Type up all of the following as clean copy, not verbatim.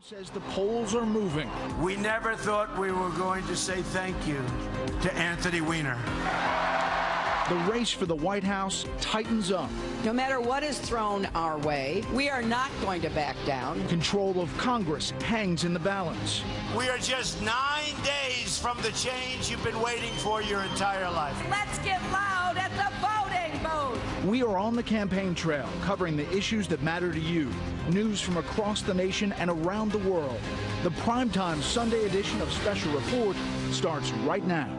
says the polls are moving. We never thought we were going to say thank you to Anthony Weiner. The race for the White House tightens up. No matter what is thrown our way, we are not going to back down. Control of Congress hangs in the balance. We are just 9 days from the change you've been waiting for your entire life. Let's get loud at the voting booth. We are on the campaign trail, covering the issues that matter to you. News from across the nation and around the world. The primetime Sunday edition of Special Report starts right now.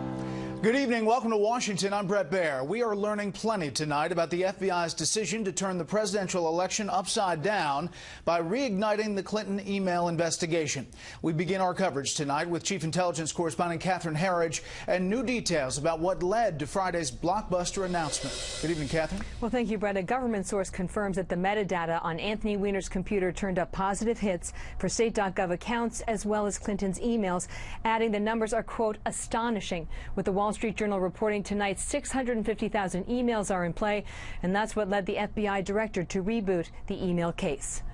Good evening. Welcome to Washington. I'm Brett Baer. We are learning plenty tonight about the FBI's decision to turn the presidential election upside down by reigniting the Clinton email investigation. We begin our coverage tonight with Chief Intelligence Correspondent Catherine Herridge and new details about what led to Friday's blockbuster announcement. Good evening, Catherine. Well, thank you, Brett. A government source confirms that the metadata on Anthony Weiner's computer turned up positive hits for state.gov accounts as well as Clinton's emails, adding the numbers are, quote, astonishing. With the Wall Street Journal reporting tonight 650,000 emails are in play, and that's what led the FBI director to reboot the email case.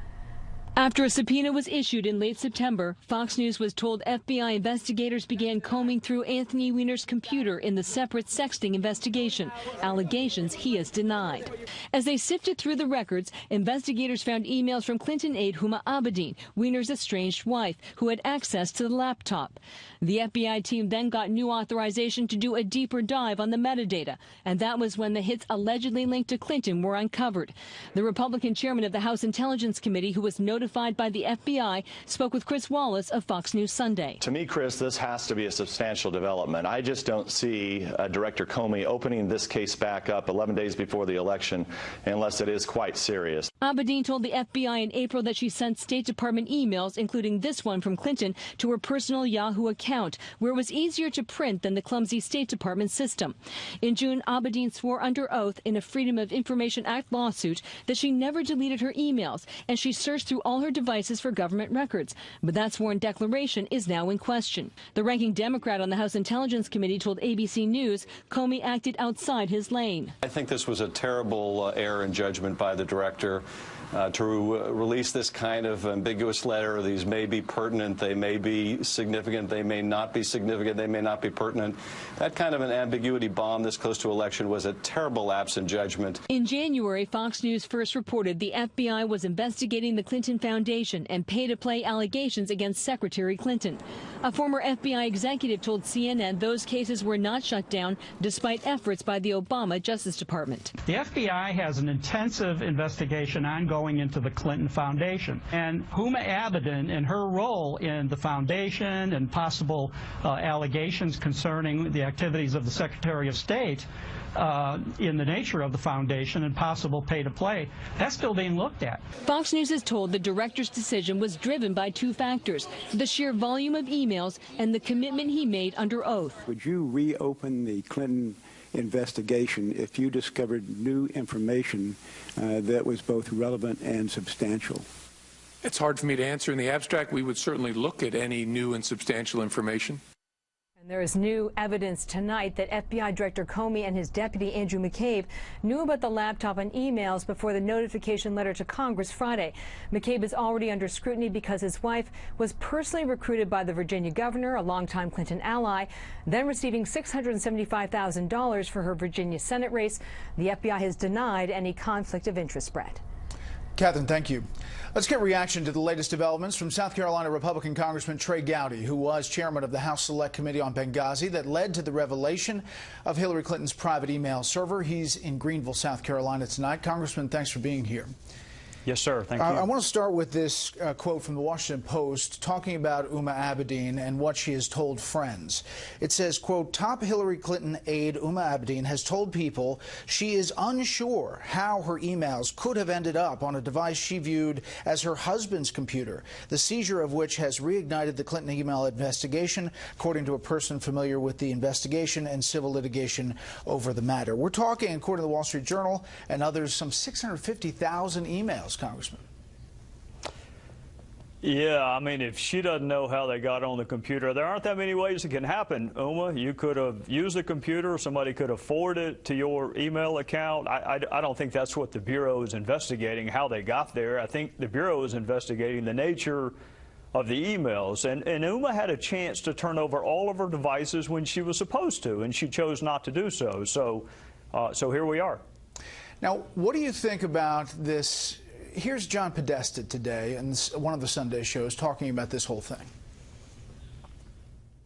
After a subpoena was issued in late September, Fox News was told FBI investigators began combing through Anthony Weiner's computer in the separate sexting investigation, allegations he has denied. As they sifted through the records, investigators found emails from Clinton aide Huma Abedin, Weiner's estranged wife, who had access to the laptop. The FBI team then got new authorization to do a deeper dive on the metadata, and that was when the hits allegedly linked to Clinton were uncovered. The Republican chairman of the House Intelligence Committee, who was notified by the FBI, spoke with Chris Wallace of Fox News Sunday. To me, Chris, this has to be a substantial development. I just don't see Director Comey opening this case back up 11 days before the election unless it is quite serious. Abedin told the FBI in April that she sent State Department emails, including this one from Clinton, to her personal Yahoo account, where it was easier to print than the clumsy State Department system. In June, Abedin swore under oath in a Freedom of Information Act lawsuit that she never deleted her emails, and she searched through all her devices for government records. But that sworn declaration is now in question. The ranking Democrat on the House Intelligence Committee told ABC News Comey acted outside his lane. I think this was a terrible error in judgment by the director. To release this kind of ambiguous letter. These may be pertinent, they may be significant, they may not be significant, they may not be pertinent. That kind of an ambiguity bomb this close to election was a terrible lapse in judgment. In January, Fox News first reported the FBI was investigating the Clinton Foundation and pay-to-play allegations against Secretary Clinton. A former FBI executive told CNN those cases were not shut down despite efforts by the Obama Justice Department. The FBI has an intensive investigation ongoing into the Clinton Foundation, and Huma Abedin and her role in the foundation and possible allegations concerning the activities of the Secretary of State in the nature of the foundation and possible pay-to-play, that's still being looked at. Fox News is told the director's decision was driven by two factors, the sheer volume of emails and the commitment he made under oath. Would you reopen the Clinton investigation if you discovered new information that was both relevant and substantial? It's hard for me to answer. In the abstract, we would certainly look at any new and substantial information. And there is new evidence tonight that FBI Director Comey and his deputy Andrew McCabe knew about the laptop and emails before the notification letter to Congress Friday. McCabe is already under scrutiny because his wife was personally recruited by the Virginia governor, a longtime Clinton ally, then receiving $675,000 for her Virginia Senate race. The FBI has denied any conflict of interest, Brett. Catherine, thank you. Let's get reaction to the latest developments from South Carolina Republican Congressman Trey Gowdy, who was chairman of the House Select Committee on Benghazi that led to the revelation of Hillary Clinton's private email server. He's in Greenville, South Carolina tonight. Congressman, thanks for being here. Yes, sir. Thank you. I want to start with this quote from the Washington Post talking about Huma Abedin and what she has told friends. It says, quote, top Hillary Clinton aide Huma Abedin has told people she is unsure how her emails could have ended up on a device she viewed as her husband's computer, the seizure of which has reignited the Clinton email investigation, according to a person familiar with the investigation and civil litigation over the matter. We're talking, according to the Wall Street Journal and others, some 650,000 emails. Congressman. Yeah, I mean, if she doesn't know how they got on the computer, there aren't that many ways it can happen, Uma. You could have used the computer, somebody could have forwarded it to your email account. I don't think that's what the Bureau is investigating, how they got there. I think the Bureau is investigating the nature of the emails. And Uma had a chance to turn over all of her devices when she was supposed to, and she chose not to do so. So here we are. Now, what do you think about this? Here's John Podesta today in one of the Sunday shows talking about this whole thing.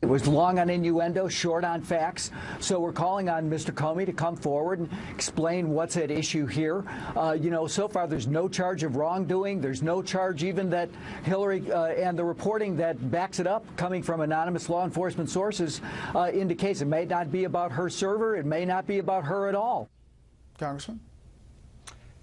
It was long on innuendo, short on facts. So we're calling on Mr. Comey to come forward and explain what's at issue here. You know, so far there's no charge of wrongdoing. There's no charge even that Hillary and the reporting that backs it up coming from anonymous law enforcement sources indicates it may not be about her server. It may not be about her at all. Congressman?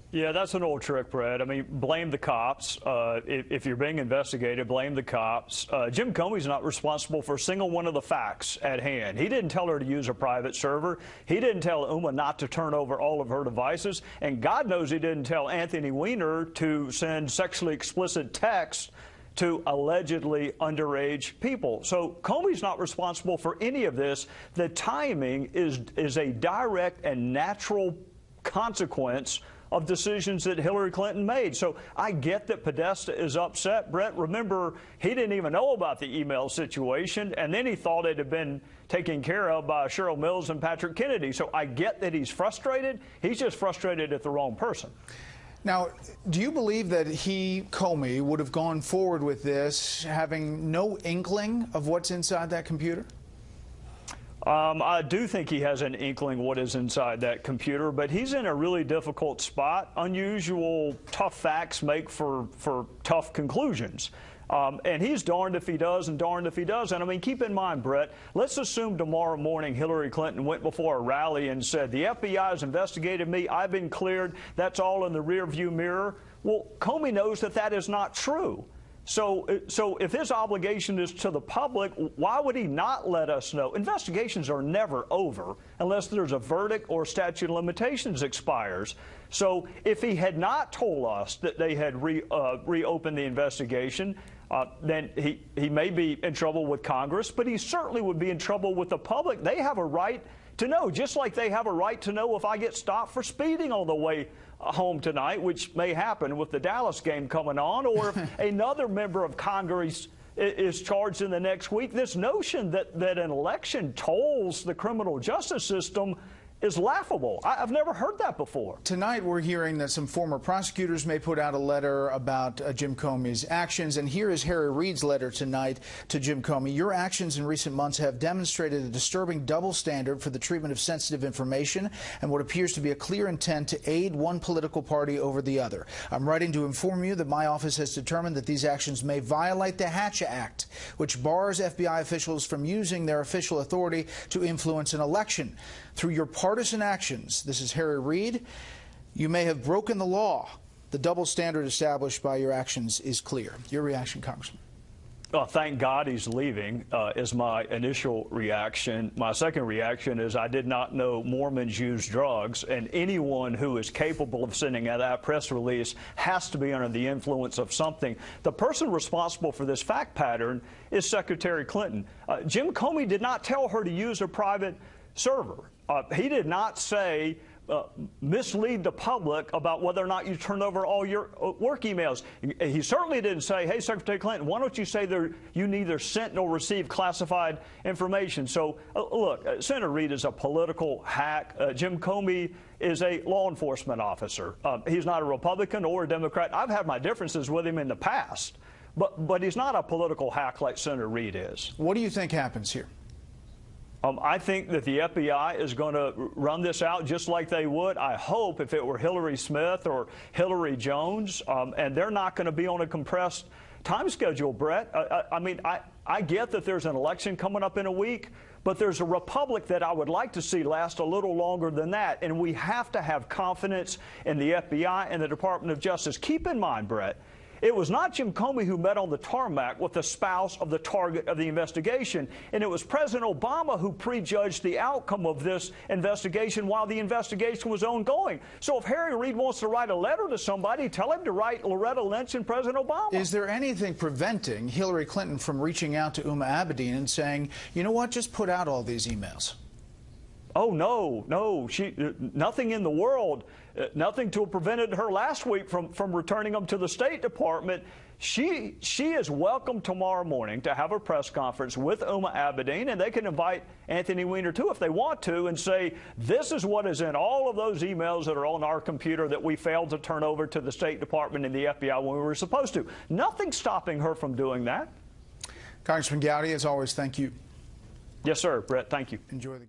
Yeah, that's an old trick, Brett. I mean, blame the cops. If you're being investigated, blame the cops. Jim Comey's not responsible for a single one of the facts at hand. He didn't tell her to use a private server. He didn't tell Uma not to turn over all of her devices. And God knows he didn't tell Anthony Weiner to send sexually explicit texts to allegedly underage people. So Comey's not responsible for any of this. The timing is a direct and natural consequence of decisions that Hillary Clinton made. So I get that Podesta is upset. Brett, remember, he didn't even know about the email situation, and then he thought it had been taken care of by Cheryl Mills and Patrick Kennedy. So I get that he's frustrated. He's just frustrated at the wrong person. Now, do you believe that Comey, would have gone forward with this having no inkling of what's inside that computer? I do think he has an inkling what is inside that computer, but he's in a really difficult spot. Unusual, tough facts make for tough conclusions. And he's darned if he does and darned if he doesn't. I mean, keep in mind, Brett, let's assume tomorrow morning Hillary Clinton went before a rally and said, the FBI has investigated me, I've been cleared, that's all in the rearview mirror. Well, Comey knows that that is not true. So if his obligation is to the public, why would he not let us know? Investigations are never over unless there's a verdict or statute of limitations expires. So if he had not told us that they had reopened the investigation, then he may be in trouble with Congress, but he certainly would be in trouble with the public. They have a right to know, just like they have a right to know if I get stopped for speeding on the way home tonight, which may happen with the Dallas game coming on, or if another member of Congress is charged in the next week. This notion that an election tolls the criminal justice system is laughable. I've never heard that before. Tonight, we're hearing that some former prosecutors may put out a letter about Jim Comey's actions. And here is Harry Reid's letter tonight to Jim Comey. Your actions in recent months have demonstrated a disturbing double standard for the treatment of sensitive information and what appears to be a clear intent to aid one political party over the other. I'm writing to inform you that my office has determined that these actions may violate the Hatch Act, which bars FBI officials from using their official authority to influence an election. Through your partisan actions, this is Harry Reid, you may have broken the law. The double standard established by your actions is clear. Your reaction, Congressman? Thank God he's leaving is my initial reaction. My second reaction is I did not know Mormons use drugs, and anyone who is capable of sending out that press release has to be under the influence of something. The person responsible for this fact pattern is Secretary Clinton. Jim Comey did not tell her to use a private server. He did not say mislead the public about whether or not you turn over all your work emails. He certainly didn't say, hey, Secretary Clinton, why don't you say you neither sent nor received classified information? So, look, Senator Reid is a political hack. Jim Comey is a law enforcement officer. He's not a Republican or a Democrat. I've had my differences with him in the past, but he's not a political hack like Senator Reid is. What do you think happens here? I think that the FBI is going to run this out just like they would, I hope, if it were Hillary Smith or Hillary Jones, and they're not going to be on a compressed time schedule, Brett. I mean, I get that there's an election coming up in a week, but there's a republic that I would like to see last a little longer than that, and we have to have confidence in the FBI and the Department of Justice. Keep in mind, Brett, it was not Jim Comey who met on the tarmac with the spouse of the target of the investigation, and it was President Obama who prejudged the outcome of this investigation while the investigation was ongoing. So if Harry Reid wants to write a letter to somebody, tell him to write Loretta Lynch and President Obama. Is there anything preventing Hillary Clinton from reaching out to Uma Abedin and saying, you know what, just put out all these emails? Oh, no, nothing in the world, nothing to have prevented her last week from returning them to the State Department. She is welcome tomorrow morning to have a press conference with Huma Abedin, and they can invite Anthony Weiner too if they want to, and say, this is what is in all of those emails that are on our computer that we failed to turn over to the State Department and the FBI when we were supposed to. Nothing's stopping her from doing that. Congressman Gowdy, as always, thank you. Yes, sir. Brett, thank you. Enjoy the game.